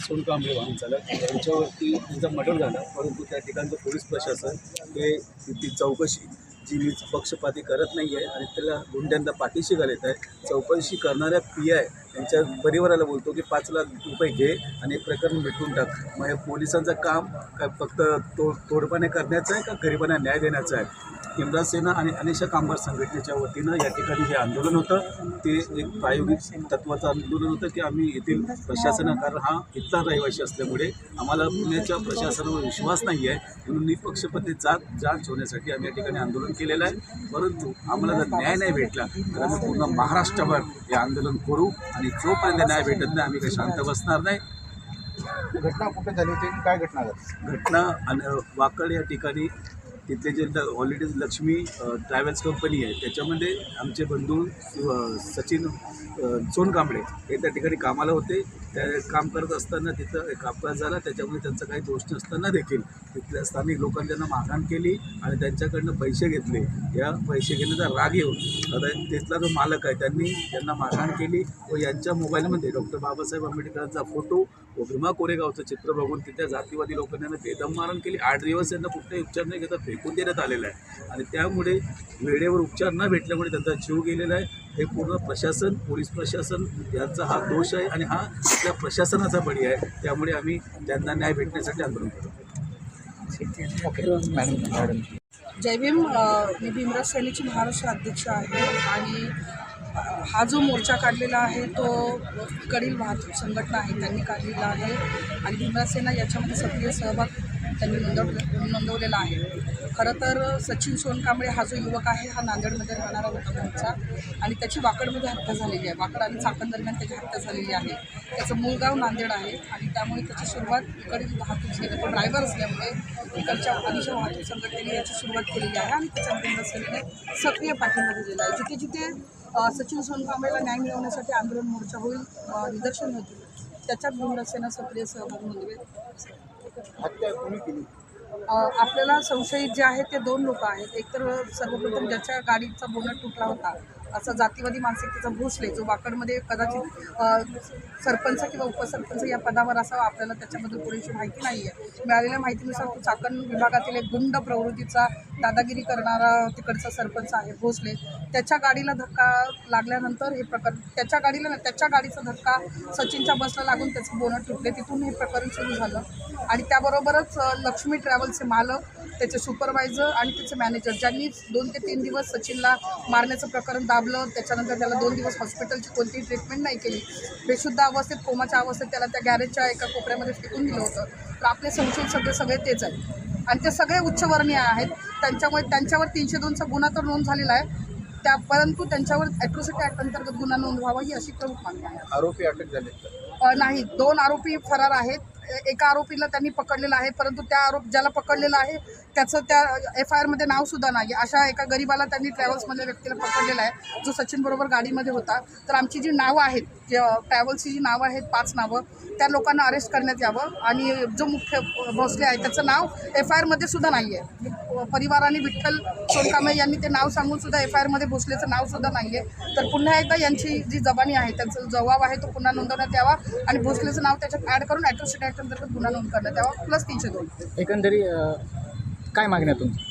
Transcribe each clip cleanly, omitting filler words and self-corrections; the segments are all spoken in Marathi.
सोनकांबळे वाहन चालक यांच्यावरती त्यांचा मर्डर झाला, परंतु त्या ठिकाणचं पोलीस प्रशासन हे ती चौकशी जी पक्षपाती करत नाही आहे आणि त्याला गुंड्यांना पाठीशी घालत आहे. चौकशी करणाऱ्या PI यांच्या परिवाराला बोलतो की 5 लाख रुपये घे आणि हे प्रकरण मिटवून टाक. मग हे पोलिसांचं काम काय फक्त तोडपाने करण्याचं आहे का गरिबांना न्याय देण्याचं आहे? इम्रान सेना आणि अनिशा कामगार संघटनेच्या वतीनं या ठिकाणी जे आंदोलन होतं ते एक प्रायोगिक तत्त्वाचं आंदोलन होतं की आम्ही येथील प्रशासना, कारण हा इथला रहिवासी असल्यामुळे आम्हाला पुण्याच्या प्रशासनावर विश्वास नाही आहे, म्हणून निपक्षपाती जांच होण्यासाठी आम्ही या ठिकाणी आंदोलन केलेलं आहे. परंतु आम्हाला जर न्याय नाही भेटला तर आम्ही पूर्ण महाराष्ट्रभर हे आंदोलन करू आणि जोपर्यंत न्याय भेटत नाही आम्ही काही शांत बसणार नाही. घटना कुठे झाली होती, काय घटना झाली? घटना वाकड या ठिकाणी तिथले जे हॉलिडेज लक्ष्मी ट्रॅव्हल्स कंपनी आहे त्याच्यामध्ये आमचे बंधू सचिन सोनकांबळे हे त्या ठिकाणी कामाला होते. त्या काम करत असताना तिथं एक अपघात झाला, त्याच्यामुळे त्यांचा काही दोष नसताना देखील तिथल्या स्थानिक लोकांनी त्यांना मारहाण केली आणि त्यांच्याकडनं पैसे घेतले. या पैसे घेण्याचा राग येऊन आता तिथला जो मालक आहे त्यांना मारहाण केली व यांच्या मोबाईलमध्ये डॉक्टर बाबासाहेब आंबेडकरांचा फोटो व भीमा कोरेगावचं चित्र बघून तिथल्या जातीवादी लोकांनी यांना बेदम मारहाण केली. 8 दिवस यांना कुठलाही उपचार न घेता फेकून देण्यात आलेला आहे आणि त्यामुळे वेळेवर उपचार न भेटल्यामुळे त्यांचा जीव गेलेला आहे. हे पूर्ण प्रशासन, पोलीस प्रशासन यांचा हा दोष आहे आणि हा आपल्या प्रशासनाचा बळी आहे. त्यामुळे आम्ही त्यांना न्याय भेटण्यासाठी आंदोलन करतो. जय भीम. मी भीमराज सेनेची महाराष्ट्र अध्यक्ष आहे आणि हा जो मोर्चा काढलेला आहे तो कडील वाहतूक संघटना आहे त्यांनी काढलेला आहे आणि भीमराज सेना याच्यामध्ये सक्रिय सहभाग त्यांनी नोंदवलेला आहे. खरं तर सचिन सोनकांबळे हा जो युवक आहे हा नांदेडमध्ये राहणारा होता त्यांचा आणि त्याची वाकडमध्ये हत्या झालेली आहे. वाकड आणि चाकण दरम्यान त्याची हत्या झालेली आहे. त्याचं मूळ गाव नांदेड आहे आणि त्यामुळे त्याची सुरुवात इकडील वाहतूक सेनेचा ड्रायव्हर असल्यामुळे इकडच्या अनिशा वाहतूक संघटनेने याची सुरुवात केलेली आहे आणि त्याच्या भीमराज सेनेने सक्रिय पाठिंबा दिलेला आहे. जिथे जिथे सचिन सोनकांबळेला न्याय मिळवण्यासाठी आंदोलन मोर्चा होईल, निदर्शन होतील, त्याच्यात भीमराज सेना सक्रिय सहभाग नोंदवेल. हत्या कोणी केली? आपल्याला संशयित जे आहेत ते 2 लोक आहेत. एक तर सर्वप्रथम ज्याच्या गाडीचा बोनट तुटला होता असा जातीवादी मानसिकतेचा भोसले, जो वाकडमध्ये कदाचित सरपंच किंवा उपसरपंच या पदावर असावा, आपल्याला त्याच्याबद्दल पुरेशी माहिती नाही आहे. मिळालेल्या माहितीनुसार तो चाकण विभागातील एक गुंड प्रवृत्तीचा दादागिरी करणारा तिकडचा सरपंच आहे भोसले. त्याच्या गाडीला धक्का लागल्यानंतर हे प्रकरण, त्याच्या गाडीचा धक्का सचिनच्या बसला लागून त्याचं बोनट तुटले. तिथून हे प्रकरण सुरू झालं आणि त्याबरोबरच लक्ष्मी ट्रॅव्हल्सचे मालक, त्याचे सुपरवायझर आणि त्याचे मॅनेजर ज्यांनी 2 ते 3 दिवस सचिनला मारण्याचं प्रकरण दाबलं. त्याच्यानंतर त्याला 2 दिवस हॉस्पिटलची कोणतीही ट्रीटमेंट नाही केली. बेशुद्ध अवस्थेत, कोमाच्या अवस्थेत त्याला त्या गॅरेजच्या एका कोपऱ्यामध्ये फेकून दिलं होतं. तर आपले संशयित सगळे तेच आहेत आणि ते सगळे उच्चवर्णीय आहेत. त्यांच्यावर 302चा गुन्हा तर नोंद झालेला आहे, परंतु त्यांच्यावर ॲट्रॉसिटी ॲक्ट अंतर्गत गुन्हा नोंदवावा ही अशी प्रमुख मागणी आहे. आरोपी अटक झाले नाही, 2 आरोपी फरार आहेत. एका आरोपीला त्यांनी पकडलेलं आहे, परंतु ज्याला पकडलेलं आहे त्याचं त्या FIRमध्ये नावसुद्धा नाही. अशा एका गरीबाला त्यांनी ट्रॅव्हल्समधल्या व्यक्तीला पकडलेला आहे जो सचिनबरोबर गाडीमध्ये होता. तर आमची जी नावं आहेत, ट्रॅव्हल्सची जी नावं आहेत 5 नावं, त्या लोकांना अरेस्ट करण्यात यावं आणि जो मुख्य भोसले आहे त्याचं नाव FIRमध्ये सुद्धा नाही आहे. परिवाराने विठ्ठल सोनकांबळे यांनी ते नाव सांगून सुद्धा FIRमध्ये भोसलेचं नावसुद्धा नाही आहे. तर पुन्हा एकदा यांची जी जबानी आहे, त्यांचा जबाब आहे तो पुन्हा नोंदवण्यात यावा आणि भोसलेचं नाव त्याच्यात ॲड करून ॲट्रॉसिटी ॲक्ट अंतर्गत गुन्हा नोंद करण्यात यावा प्लस 302. एकंदरीत काय मागण्या तुमची?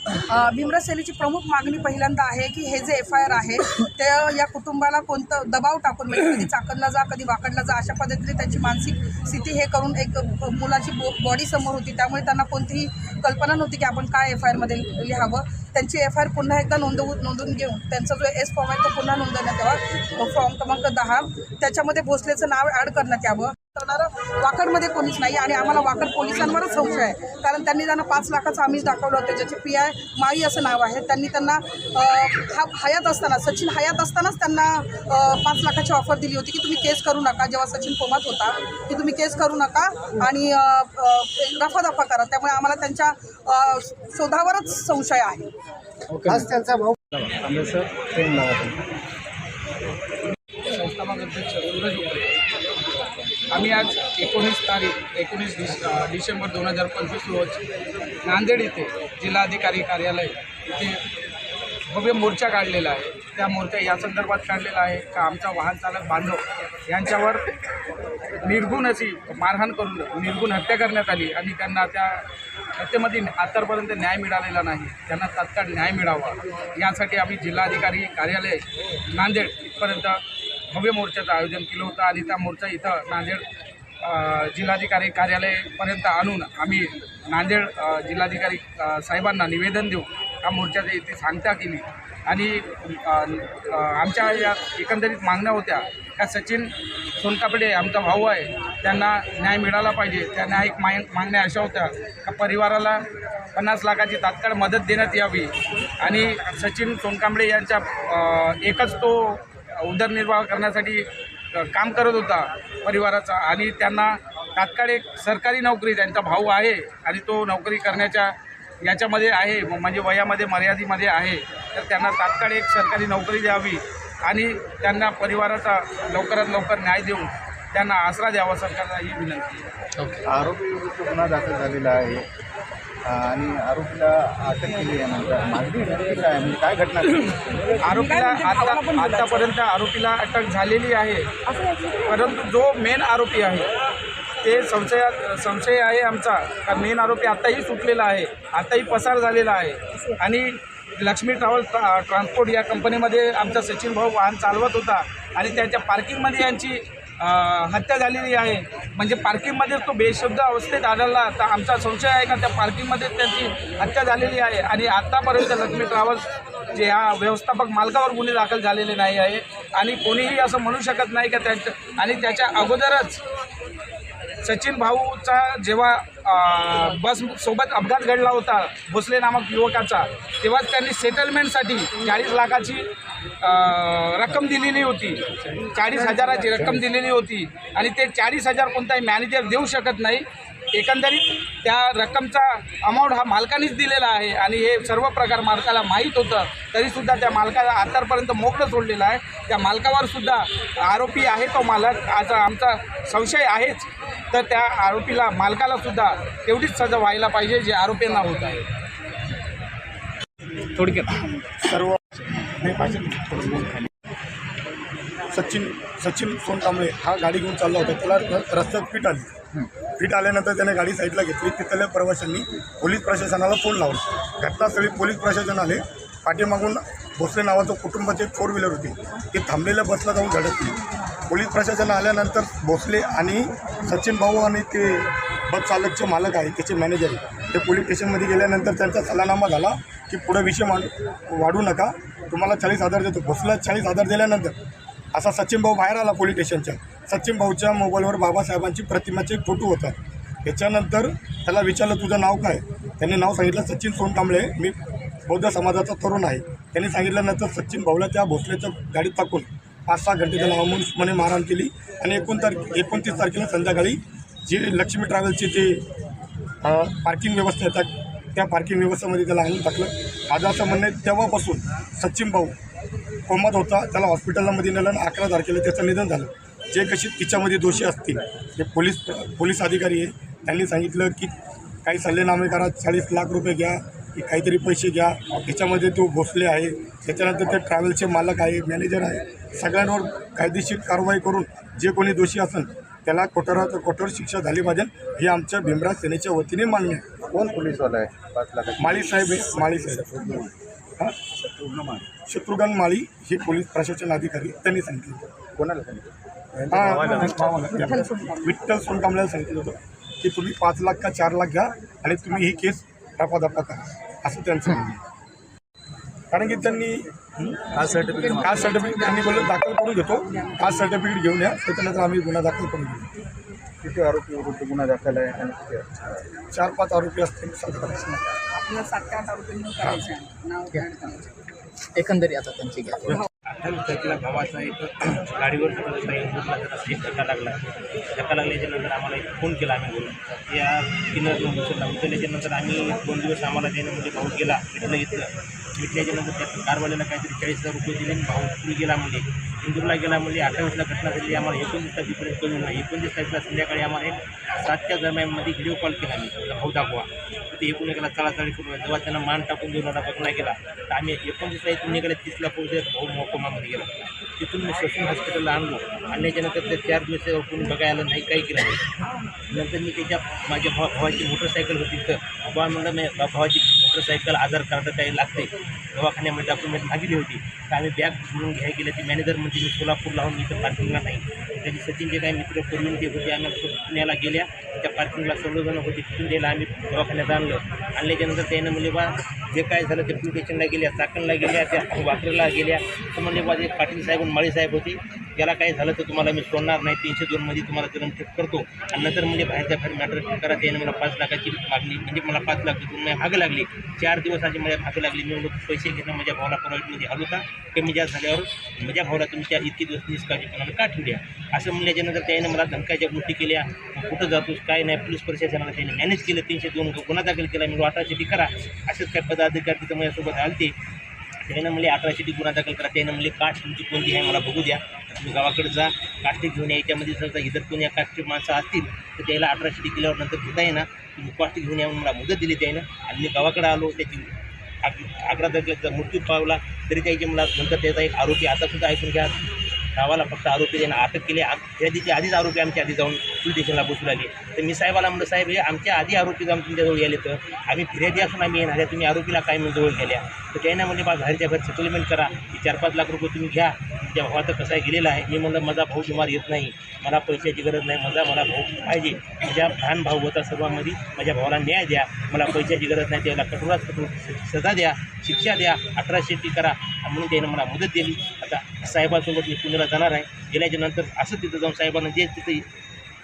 भीमराज सेनेची प्रमुख मागणी पहिल्यांदा आहे की हे जे FIR आहे ते या कुटुंबाला कोणतं दबाव टाकून, म्हणजे कधी चाकणला जा कधी वाकडला जा अशा पद्धतीने त्यांची मानसिक स्थिती हे करून, एक मुलाची बॉडी समोर होती त्यामुळे त्यांना कोणतीही कल्पना नव्हती की आपण काय FIRमध्ये लिहावं. त्यांची FIR पुन्हा एकदा नोंदवून घेऊन त्यांचा जो S फॉर्म आहे तो पुन्हा नोंदवण्यात यावा, फॉर्म क्रमांक 10. त्याच्यामध्ये भोसलेचं नाव ॲड करण्यात यावं. करणारं वाकडमध्ये कोणीच नाही आणि आम्हाला वाकड पोलिसांवरच संशय आहे, कारण त्यांनी त्यांना 5 लाखाचं आमिष दाखवलं होतं, ज्याचे PI माळी असं नाव आहे. त्यांनी त्यांना हयात असताना, सचिन हयात असतानाच त्यांना 5 लाखाची ऑफर दिली होती की तुम्ही केस करू नका, जेव्हा सचिन कोमात होता, की तुम्ही केस करू नका आणि रफादफा करा. त्यामुळे आम्हाला त्यांच्या शोधावरच संशय आहे. आज त्यांचा भाऊ संस्थापक अध्यक्ष सूरज उपरे. आम्ही आज 19 डिसेंबर 2025 रोज नांदेड येथे जिल्हाधिकारी कार्यालय इथे भव्य मोर्चा काढलेला आहे. त्या मोर्चा या संदर्भात काढलेला आहे का आमचा वाहन चालक बांधव यांच्यावर निर्गुण अशी मारहाण करून निर्गुण हत्या करण्यात आली आणि त्यांना त्या हत्येमध्ये आतापर्यंत न्याय मिळालेला नाही. त्यांना तात्काळ न्याय मिळावा यासाठी आम्ही जिल्हाधिकारी कार्यालय नांदेड इथपर्यंत भव्य मोर्चाचं आयोजन केलं होतं आणि त्या मोर्चा इथं नांदेड जिल्हाधिकारी कार्यालयापर्यंत आणून आम्ही नांदेड जिल्हाधिकारी साहेबांना निवेदन देऊ या मोर्चाची इथे सांगता केली आणि आमच्या या एकंदरीत मागण्या होत्या का सचिन सोनकापडे आमचा भाऊ आहे त्यांना न्याय मिळाला पाहिजे. त्या न्यायिक मागण्या अशा होत्या का परिवाराला 50 लाखाची तात्काळ मदत देण्यात यावी आणि सचिन सोनकांबळे यांच्या एकच तो उदरनिर्वाह करण्यासाठी काम करत होता परिवाराचा आणि त्यांना तात्काळ एक सरकारी नोकरी त्यांचा भाऊ आहे आणि तो नोकरी करण्याच्या याच्यामध्ये आहे म्हणजे वयामध्ये मर्यादेमध्ये आहे तर त्यांना तात्काळ एक सरकारी नोकरी द्यावी आणि त्यांना परिवाराचा लवकरात लवकर न्याय देऊन त्यांना आसरा द्यावा सरकारला ही विनंती आहे. आरोपी विरुद्ध गुन्हा दाखल झालेला आहे आणि आरोपीला अटक केली आहे. नंतर मागणी नक्की काय म्हणजे काय घटना घडली? आरोपीला आतापर्यंत आरोपीला अटक झालेली आहे परंतु जो मेन आरोपी आहे ते संशय आहे आमचा का मेन आरोपी आत्ताही सुटलेला आहे आत्ताही पसार झालेला आहे आणि लक्ष्मी ट्रान्सपोर्ट या कंपनीमध्ये आमचा सचिन भाऊ वाहन चालवत होता आणि त्याच्या पार्किंगमध्ये यांची हत्या झालेली आहे. म्हणजे पार्किंगमध्येच तो बेशुद्ध अवस्थेत आढळला तर आमचा संशय आहे का त्या पार्किंगमध्ये त्यांची हत्या झालेली आहे आणि आत्तापर्यंत लक्ष्मी ट्रॅव्हल्स जे ह्या व्यवस्थापक मालकावर गुन्हे दाखल झालेले नाही आहे आणि कोणीही असं म्हणू शकत नाही का आणि त्याच्या अगोदरच सचिन भाऊचा जेव्हा बससोबत अपघात घडला होता भोसले नामक युवकाचा तेव्हाच त्यांनी सेटलमेंटसाठी 40 लाखाची रक्कम दिलेली होती 40,000ची रक्कम दिलेली होती आणि ते 40,000 कोणताही मॅनेजर देऊ शकत नाही. एकंदरीत त्या रक्कमचा अमाऊंट हा मालकानेच दिलेला आहे आणि हे सर्व प्रकार मालकाला माहीत होतं तरीसुद्धा त्या मालकाला आतापर्यंत मोकळं सोडलेलं आहे. त्या मालकावर सुद्धा आरोपी आहे तो मालक आज आमचा संशय आहेच तर त्या आरोपीला मालकाला सुद्धा तेवढीच सजा व्हायला पाहिजे जे आरोपींना होत आहे. थोडक्यात सर्व सचिन सोनकांबळे हा गाडी घेऊन चालला होता. त्याला रस्त्यात फिट आल्यानंतर त्याने गाडी साईडला घेतली. तिथल्या प्रवाशांनी पोलीस प्रशासनाला फोन लावला. घटनास्थळी पोलीस प्रशासन आले. पाठीमागून भोसले नावाचं कुटुंबाची 4 व्हीलर होती ती थांबलेल्या बसला जाऊन धडकली. पोलीस प्रशासन आल्यानंतर भोसले आणि सचिन भाऊ आणि ते बस चालकचे मालक आहे त्याचे मॅनेजर ते पोलीस स्टेशनमध्ये गेल्यानंतर त्यांचा सल्लानामा झाला की पुढे विषय वाढू नका तुम्हाला 40,000 देतो. भोसला 40,000 दिल्यानंतर असा सचिन भाऊ बाहेर आला पोलीस स्टेशनच्या. सचिन भाऊच्या मोबाईलवर बाबासाहेबांची प्रतिमाचे फोटो होता. त्याच्यानंतर त्याला विचारलं तुझं नाव काय. त्यांनी नाव सांगितलं सचिन सोनकांबळे मी बौद्ध समाजाचा तरुण आहे. त्यांनी सांगितल्यानंतर सचिन भाऊला त्या भोसल्याच्या गाडीत टाकून 5-6 घंटे त्याला अमानुषपणे मारहाण केली आणि 29 तारखेला संध्याकाळी जे लक्ष्मी ट्रॅव्हल्सची जे पार्किंग व्यवस्था येतात त्या पार्किंग व्यवस्थेमध्ये त्याला आणून टाकलं. माझं असं म्हणणं आहे तेव्हापासून सचिन भाऊ कोमात होता. त्याला हॉस्पिटलमध्ये नेलं आणि 11 तारखेला त्याचं निधन झालं. जे कशी तिच्यामध्ये दोषी असतील ते पोलीस अधिकारी आहे त्यांनी सांगितलं की काही सल्लेनामे करा 40 लाख रुपये घ्या की काहीतरी पैसे घ्या. त्याच्यामध्ये तो भोसले आहे त्याच्यानंतर ते ट्रॅव्हलचे मालक आहे मॅनेजर आहे सगळ्यांवर कायदेशीर कारवाई करून जे कोणी दोषी असेल त्याला कठोर शिक्षा झाली पाहिजे ही आमच्या भीमराज सेनेच्या वतीने मागणी आहे. कोण पोलीसवाला आहे 5 लाखाची? माळी साहेब आहे. माळी साहेब शत्रुघ्न माळी हे पोलीस प्रशासन अधिकारी त्यांनी सांगितलं. कोणाला सांगितलं? विठ्ठल सोनकांबळेला सांगितलं होतं की तुम्ही 5 लाख का 4 लाख घ्या आणि तुम्ही ही केस रफादफा करा असं त्यांचं म्हणणं आहे. कारण की त्यांनी कास्ट सर्टिफिकेट त्यांनी बोललं दाखल करून घेतो. कास्ट सर्टिफिकेट घेऊन या त्याच्यानंतर आम्ही गुन्हा दाखल करून घेऊ. किती आरोपी विरुद्ध गुन्हा दाखल आहे आणि किती 4-5 आरोपी असतील. आपल्याला 7 ते 8 आरोपींना करायचं आहे. नाव ऍड करायचं. एकंदरीत आता त्यांची घ्या त्याला भावाचा एक गाडीवर धक्का लागल्याच्यानंतर आम्हाला एक फोन केला आम्ही बोलून या किन्नरनं उचलल्याच्यानंतर आम्ही 2 दिवस आम्हाला त्याने म्हणजे भाऊ गेला भेटल्याच्यानंतर त्या कारवाल्याला काहीतरी 40,000 रुपये दिले आणि भाऊ तुम्ही गेला म्हणजे इंदूरला गेला म्हणजे 28ला घटना झाली. आम्हाला 29 तारखेपर्यंत कळून नाही. 29 तारखेला संध्याकाळी आम्हाला एक 7च्या दरम्यानमध्ये व्हिडिओ कॉल केला आम्ही भाऊ दाखवा. ते एकूण एकाला चळाचळी सुरू आहे. जेव्हा त्यांना मान टाकून देऊन बघला गेला तर आम्ही 29 इथून निघाले 30ला पोहोचले. भाऊ मोकोमामध्ये गेला. तिथून मी ससून हॉस्पिटलला आणल्याच्या नंतर ते 4 दिवस कोणी बघायला नाही, काही केलं नाही. नंतर मी त्याच्या माझ्या भावाची मोटरसायकल होती तर बाबा म्हणलं मी भावाची मोटरसायकल आधार कार्ड काही लागते दवाखान्यामध्ये डॉक्युमेंट मागितली होती. तर आम्ही बॅग म्हणून घ्यायला गेलं. ती मॅनेजर म्हणजे मी सोलापूर लावून मी तर पार्किंगला नाही. त्याची सचिनचे काही मित्र करून ते होते. आम्ही पुण्याला गेल्या त्या पार्किंगला सर्वजण होते. तिथून द्यायला आम्ही दवाखान्यात आणल्याच्यानंतर त्यानं म्हणजे बा जे काय झालं ते पोलीस स्टेशनला गेल्या, चाकणला गेल्या, त्या वाकरला गेल्या. तर म्हणजे बा जे पाटील साहेब आणि माळी साहेब होते त्याला काही झालं तर तुम्हाला मी सोडणार नाही, 302मध्ये तुम्हाला जन्मठेप करतो. आणि नंतर म्हणजे बाहेरच्या बाहेर मॅटर करा. त्याने मला 5 लाखाची मागणी म्हणजे मला 5 लाख तुम्ही माझ्या भाग लागली. 4 दिवस आधी माझ्या भाग लागली. मी म्हणून पैसे घेणं माझ्या भावाला प्रायव्हेटमध्ये आलो होता. कमी जास्त झाल्यावर माझ्या भावाला तुमच्या इतके दिवस निष्काळजीपणाने का ठेवल्या असं म्हणल्याच्यानंतर त्याने मला धमकाच्या गोष्टी केल्या. कुठं जातोस काय नाही. पोलीस प्रशासनाला त्याने मॅनेज केलं. 302 गुन्हा दाखल केला. मी 18 करा. असेच काय पदाधिकारी तिथं माझ्यासोबत आलते. त्यानं म्हणले 18 गुन्हा दाखल करा. त्यानं म्हणले कास्ट तुमची कोणती आहे मला बघू द्या. तुम्ही गावाकडे जा कास्ट घेऊन या. याच्यामध्ये समजा इतर कोणी या कास्टची माणसं असतील तर त्याला 18 केल्यावर नंतर घेता येणार. तुम्ही कास्ट घेऊन या म्हणून मला मुदत दिली त्यानं. आणि मी गावाकडे आलो. त्याची 11 तारखेचा मृत्यू पावला तरी त्याची मला नंतर त्याचा एक आरोपी आतासुद्धा ऐकून घ्या. गावाला फक्त आरोपी त्यांना अटक केली. फिर्यादीचे आधीच आरोपी आमच्या आधी जाऊन पोलीस स्टेशनला बसू लागले. तर मी साहेबाला म्हणलं साहेब हे आमच्या आधी आरोपी जाऊन तुमच्याजवळ गेले तर आम्ही फिर्यादी असून आम्ही येणार आहे. तुम्ही आरोपीला काय म्हणून जवळ गेल्या. तर त्यांना म्हणजे बा घरच्या घर सेटलमेंट करा. 4-5 लाख रुपये तुम्ही घ्या. त्या भावाचं कसं आहे गेलेला आहे. मी म्हणलं माझा भाऊ तुम्हाला येत नाही. मला पैशाची गरज नाही. मला भाऊ पाहिजे. माझ्या लहान भाऊ होता सर्वांमध्ये. माझ्या भावाला न्याय द्या. मला पैशाची गरज नाही. त्याला कठोरात कठोर सजा द्या, शिक्षा द्या. 18 करा म्हणून त्यानं मला मदत दिली. आता साहेबासोबत मी पुण्याला जाणार आहे. गेल्याच्या नंतर असं तिथं जाऊन साहेबांना जे तिथे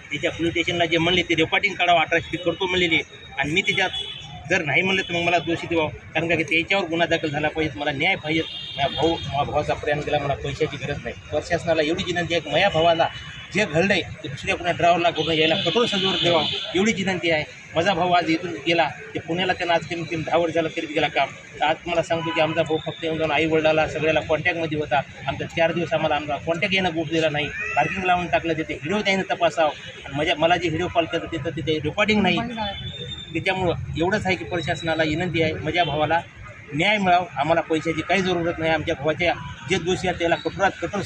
त्याच्या पोलीस स्टेशनला जे म्हणले ते रेकॉर्डिंग काढावं. 18 करतो म्हणलेले. आणि मी त्याच्यात जर नाही म्हणलं तर मग मला दोषी देवावं. कारण का की त्याच्यावर गुन्हा दाखल झाला पाहिजे. मला न्याय पाहिजे. माझ्या भावाचा प्रयाण केला. मला पैशाची गरज नाही. प्रशासनाला एवढी विनंती आहे की माझ्या भावाला जे घडलं आहे ते दुसऱ्या कुणा ड्रायव्हरला करून यायला कठोर सजवर द्यावा एवढी विनंती आहे. माझा भाऊ आज इथून गेला ते पुण्याला त्यांना आज कमी 10 वर्ष झालं करीत गेला काम. तर आज तुम्हाला सांगतो की आमचा भाऊ फक्त येऊन जाऊन आई वडिलाला सगळ्याला कॉन्टॅक्टमध्ये होता. आमचा 4 दिवस आम्हाला कॉन्टॅक्ट येणं गोप दिला नाही. पार्किंग लावून टाकलं. तिथे व्हिडिओ त्याने तपासावं. आणि मला जे व्हिडिओ कॉल करतं तिथे रेकॉर्डिंग नाही. त्याच्यामुळं एवढंच आहे की प्रशासनाला विनंती आहे माझ्या भावाला न्याय मिळावा. आम्हाला पैशाची काही जरूरत नाही. आमच्या भावाच्या जे दोषी आहेत त्याला कठोरात कठोर